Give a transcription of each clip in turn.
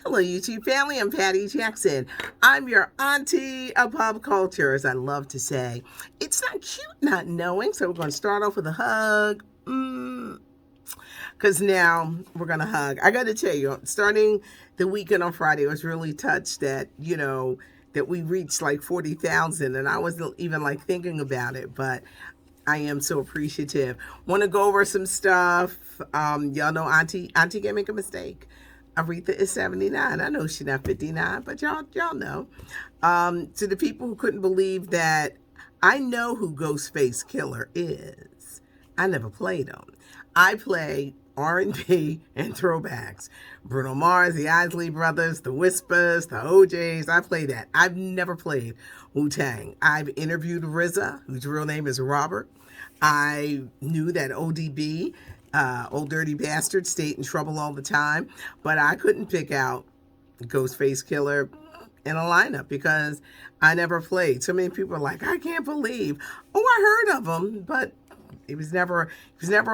Hello, YouTube family. I'm Patty Jackson. I'm your auntie of pop culture, as I love to say. It's not cute not knowing, so we're going to start off with a hug. Because now we're going to hug. I got to tell you, starting the weekend on Friday, I was really touched that, that we reached like 40,000, and I wasn't even like thinking about it, but I am so appreciative. Want to go over some stuff. Y'all know Auntie can make a mistake. Aretha is 79. I know she's not 59, but y'all know. To the people who couldn't believe that, I know who Ghostface Killer is. I never played him. I play R&B and throwbacks. Bruno Mars, the Isley Brothers, the Whispers, the OJs. I play that. I've never played Wu-Tang. I've interviewed RZA, whose real name is Robert. I knew that ODB, Old Dirty Bastard, stayed in trouble all the time, but I couldn't pick out Ghostface Killer in a lineup because I never played. So many people are like, I can't believe. Oh, I heard of him, but it was never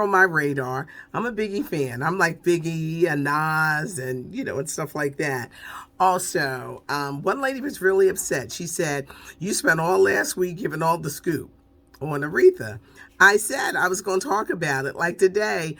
on my radar. I'm a Biggie fan. I'm like Biggie and Nas and stuff like that. Also, one lady was really upset. She said, you spent all last week giving all the scoop on Aretha. I said I was going to talk about it. Like today,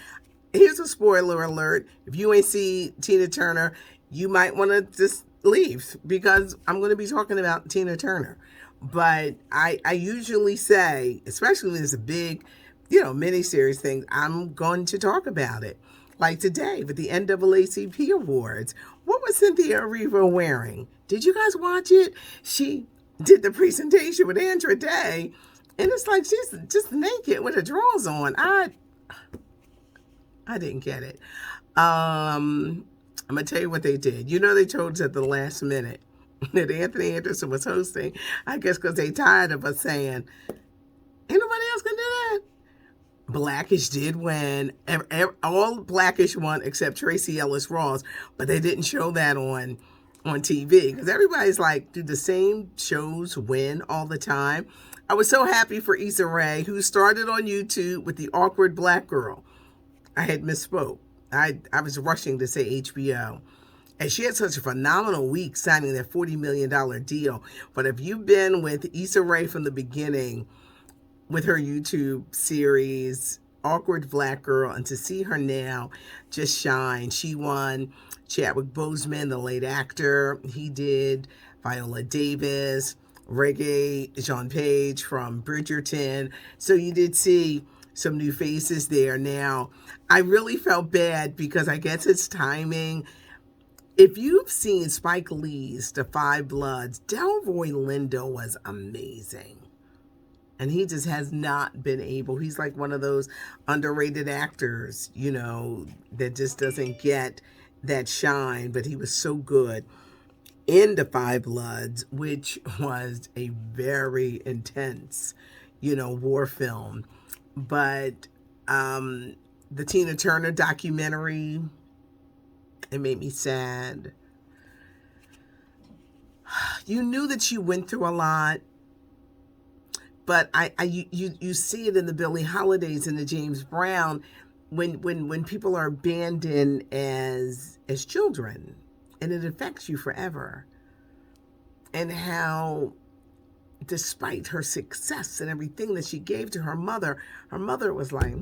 here's a spoiler alert. If you ain't see Tina Turner, you might want to just leave because I'm going to be talking about Tina Turner. But I usually say, especially when it's a big, miniseries thing, I'm going to talk about it. Like today with the NAACP Awards. What was Cynthia Erivo wearing? Did you guys watch it? She did the presentation with Andra Day, and it's like she's just naked with her drawers on. I didn't get it. I'm going to tell you what they did. They chose at the last minute that Anthony Anderson was hosting. I guess because they tired of us saying, ain't nobody else can do that. Blackish did win. All Blackish won except Tracy Ellis Ross, but they didn't show that on TV because everybody's like, do the same shows win all the time? I was so happy for Issa Rae, who started on YouTube with the awkward black girl. I had misspoke. I was rushing to say HBO. And she had such a phenomenal week signing that $40 million deal. But if you've been with Issa Rae from the beginning, with her YouTube series, Awkward Black Girl, and to see her now just shine. She won. Chadwick Boseman, the late actor, he did. Viola Davis, Reggae, Jean Page from Bridgerton. So you did see some new faces there. Now, I really felt bad because I guess it's timing. If you've seen Spike Lee's The Five Bloods, Delroy Lindo was amazing. And he just has not been able. He's like one of those underrated actors, that just doesn't get that shine. But he was so good in The Five Bloods, which was a very intense, war film. But the Tina Turner documentary, it made me sad. You knew that she went through a lot. But you see it in the Billie Holidays and the James Brown when people are abandoned as children, and it affects you forever. And how, despite her success and everything that she gave to her mother was like,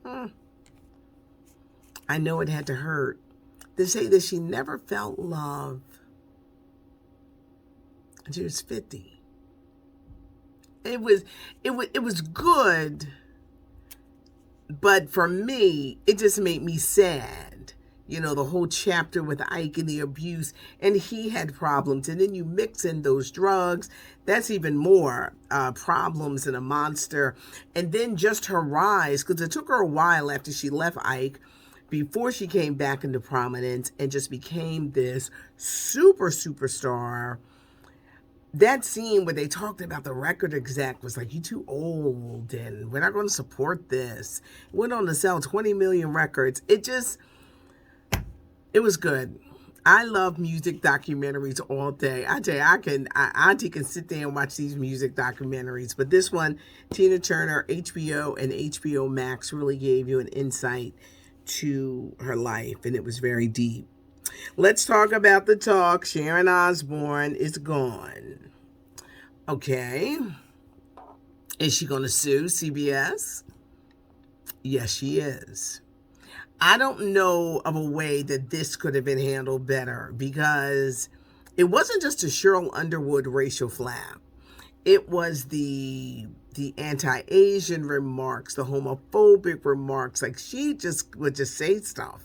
I know it had to hurt. To say that she never felt love until she was 50. It was good, but for me, it just made me sad. The whole chapter with Ike and the abuse, and he had problems, and then you mix in those drugs, that's even more problems and a monster. And then just her rise, because it took her a while after she left Ike, before she came back into prominence and just became this superstar. That scene where they talked about the record exec was like, you too old and we're not going to support this. It went on to sell 20 million records. It was good. I love music documentaries all day. I tell you, Auntie can sit there and watch these music documentaries. But this one, Tina Turner, HBO and HBO Max really gave you an insight to her life, and it was very deep. Let's talk about the talk. Sharon Osbourne is gone. Okay. Is she going to sue CBS? Yes, she is. I don't know of a way that this could have been handled better because it wasn't just a Cheryl Underwood racial flap. It was the anti-Asian remarks, the homophobic remarks. Like she just would just say stuff.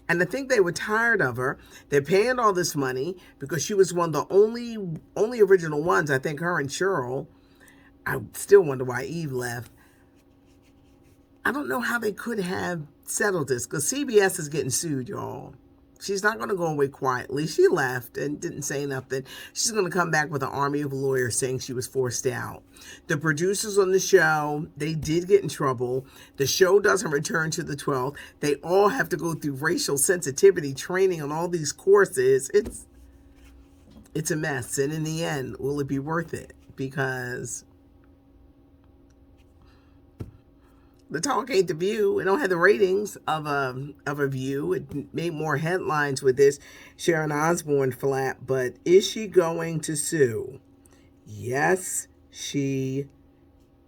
And I think they were tired of her. They're paying all this money because she was one of the only original ones. I think her and Cheryl. I still wonder why Eve left. I don't know how they could have settled this because CBS is getting sued, y'all. She's not going to go away quietly. She left and didn't say nothing. She's going to come back with an army of lawyers saying she was forced out. The producers on the show, they did get in trouble. The show doesn't return to the 12th. They all have to go through racial sensitivity training on all these courses. It's a mess. And in the end, will it be worth it? Because the talk ain't the View. It don't have the ratings of a View. It made more headlines with this Sharon Osbourne flap, but is she going to sue? Yes, she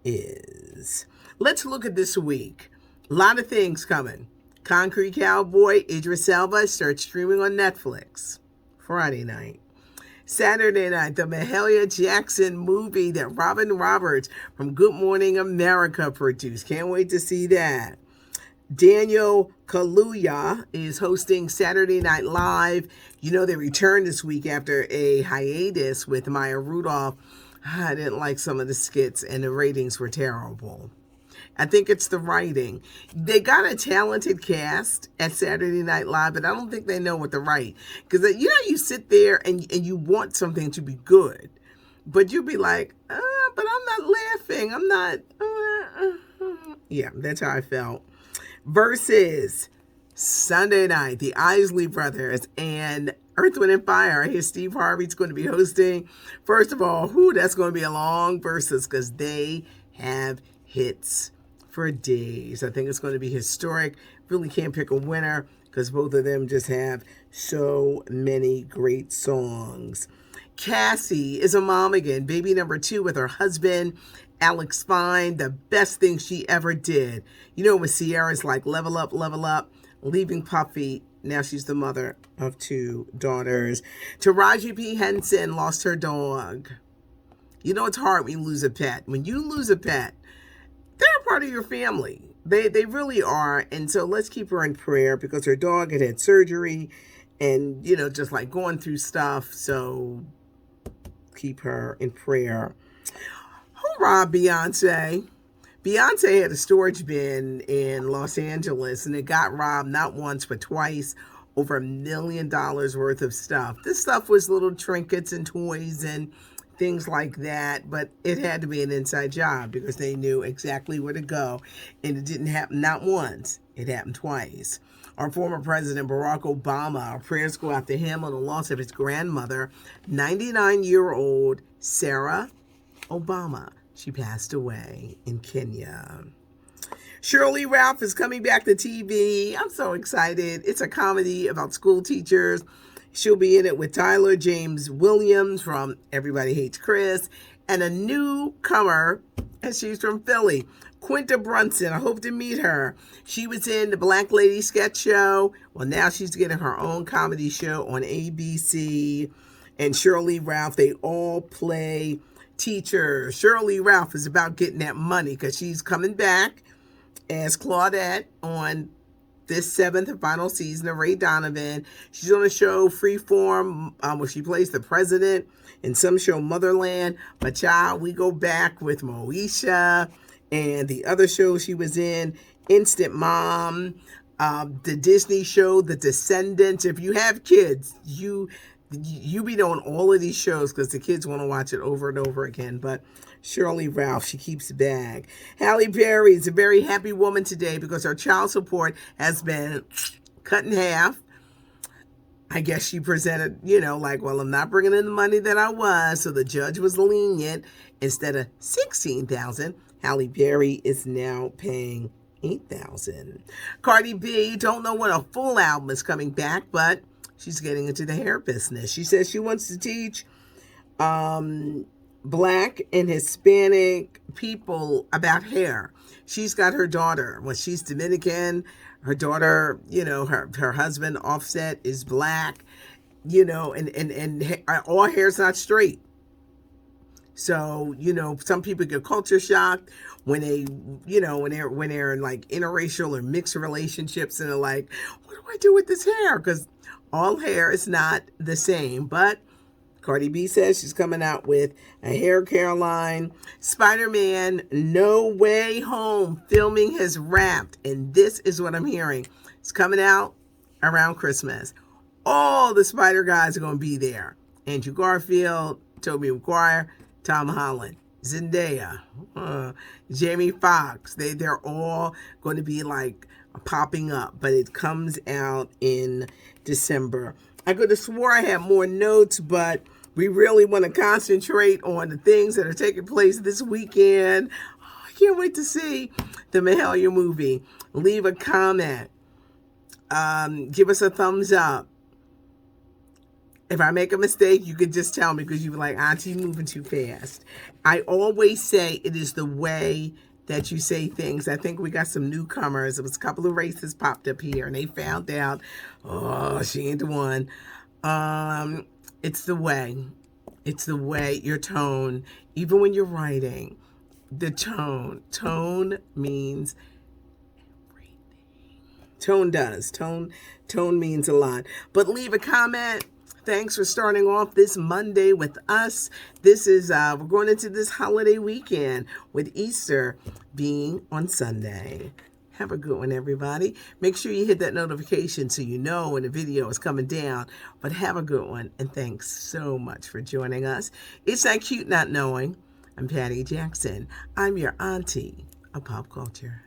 is. Let's look at this week. A lot of things coming. Concrete Cowboy, Idris Elba starts streaming on Netflix Friday night. Saturday night, the Mahalia Jackson movie that Robin Roberts from Good Morning America produced. Can't wait to see that. Daniel Kaluuya is hosting Saturday Night Live. You know, they returned this week after a hiatus with Maya Rudolph. I didn't like some of the skits and the ratings were terrible. I think it's the writing. They got a talented cast at Saturday Night Live, but I don't think they know what to write. Because, you know, you sit there and you want something to be good, but you'll be like, but I'm not laughing. I'm not. Yeah, that's how I felt. Versus Sunday night, the Isley Brothers and Earth, Wind, and Fire. I hear Steve Harvey's going to be hosting. First of all, that's going to be a long versus because they have hits for days. I think it's going to be historic. Really can't pick a winner because both of them just have so many great songs. Cassie is a mom again, baby number 2 with her husband, Alex Fine, the best thing she ever did. You know, when Sierra's like, level up, leaving Puffy. Now she's the mother of 2 daughters. Taraji P. Henson lost her dog. You know, it's hard when you lose a pet. When you lose a pet, they're a part of your family. They really are. And so let's keep her in prayer because her dog had surgery and, you know, just like going through stuff. So keep her in prayer. Who robbed Beyonce? Beyonce had a storage bin in Los Angeles and it got robbed not once but twice, over $1 million worth of stuff. This stuff was little trinkets and toys and things like that, but it had to be an inside job because they knew exactly where to go, and it didn't happen not once, it happened twice. Our former president, Barack Obama, our prayers go out to him on the loss of his grandmother, 99-year-old Sarah Obama. She passed away in Kenya. Shirley Ralph is coming back to TV. I'm so excited. It's a comedy about school teachers. She'll be in it with Tyler James Williams from Everybody Hates Chris and a newcomer, and she's from Philly, Quinta Brunson. I hope to meet her. She was in the Black Lady sketch show. Well, now she's getting her own comedy show on ABC. And Shirley Ralph, they all play teachers. Shirley Ralph is about getting that money because she's coming back as Claudette on this 7th and final season of Ray Donovan. She's on a show Freeform where she plays the president. In some show Motherland. But child, we go back with Moesha and the other show she was in, Instant Mom, the Disney show The Descendants. If you have kids, you be knowing all of these shows because the kids want to watch it over and over again. But Shirley Ralph, she keeps the bag. Halle Berry is a very happy woman today because her child support has been cut in half. I guess she presented, like, well, I'm not bringing in the money that I was. So the judge was lenient. Instead of $16,000, Halle Berry is now paying $8,000. Cardi B, don't know when a full album is coming back, but she's getting into the hair business. She says she wants to teach um, Black and Hispanic people about hair. She's got her daughter. Well, she's Dominican. Her daughter, her husband, Offset, is Black, and all hair's not straight. So, some people get culture shocked when they, when they're in like interracial or mixed relationships and they're like, what do I do with this hair? Because all hair is not the same. But Cardi B says she's coming out with a hair care line. Spider-Man No Way Home filming has wrapped. And this is what I'm hearing. It's coming out around Christmas. All the Spider guys are going to be there. Andrew Garfield, Tobey Maguire, Tom Holland, Zendaya, Jamie Foxx. They're all going to be like popping up. But it comes out in December. I could have swore I had more notes, but we really want to concentrate on the things that are taking place this weekend. Oh, I can't wait to see the Mahalia movie. Leave a comment. Give us a thumbs up. If I make a mistake, you can just tell me because you're like, Auntie, moving too fast. I always say it is the way that you say things. I think we got some newcomers. It was a couple of races popped up here and they found out, oh, she ain't the one. It's the way. It's the way, your tone. Even when you're writing, the tone. Tone means everything. Tone does. Tone means a lot. But leave a comment. Thanks for starting off this Monday with us. This is, we're going into this holiday weekend with Easter being on Sunday. Have a good one, everybody. Make sure you hit that notification so you know when the video is coming down. But have a good one, and thanks so much for joining us. It's Not Cute Not Knowing. I'm Patty Jackson. I'm your auntie of pop culture.